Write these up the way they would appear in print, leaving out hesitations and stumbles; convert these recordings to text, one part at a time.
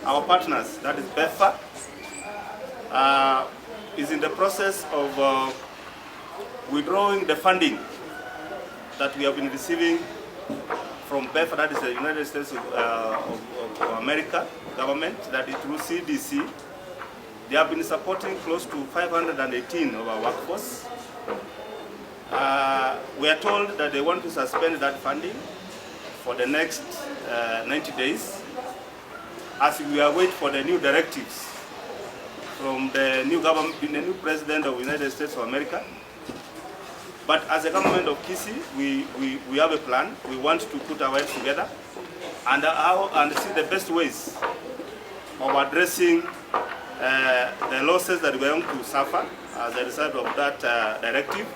our partners, that is BEFA, is in the process of withdrawing the funding that we have been receiving from BEFA, that is the United States of America government, that is through CDC. They have been supporting close to 518 of our workforce. We are told that they want to suspend that funding for the next 90 days as we await for the new directives from the new government, the new president of the United States of America. But as a government of Kisii, we have a plan. We want to put our heads together and see the best ways of addressing the losses that we are going to suffer as a result of that directive,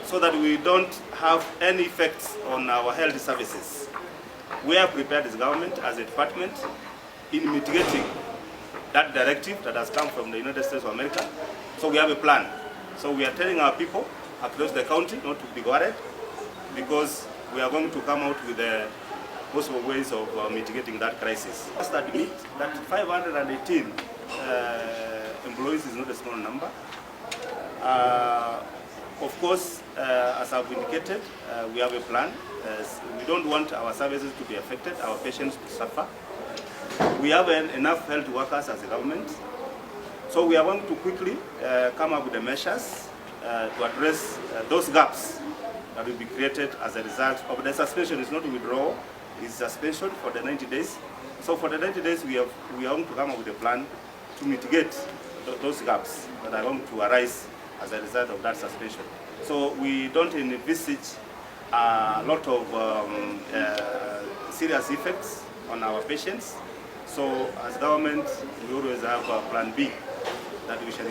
so that we don't have any effects on our health services. We are prepared as government, as a department, in mitigating that directive that has come from the United States of America. So we have a plan. So we are telling our people across the county not to be worried, because we are going to come out with possible ways of mitigating that crisis. Just admit that 518 employees is not a small number. Of course, as I've indicated, we have a plan. We don't want our services to be affected, our patients to suffer. We have enough health workers as a government. So we are going to quickly come up with the measures to address those gaps that will be created as a result of the suspension. It's not withdrawal, it's suspension for the 90 days. So for the 90 days, we are going to come up with a plan to mitigate those gaps that are going to arise as a result of that suspension. So we don't envisage a lot of serious effects on our patients. So as government, we always have a plan B that we shall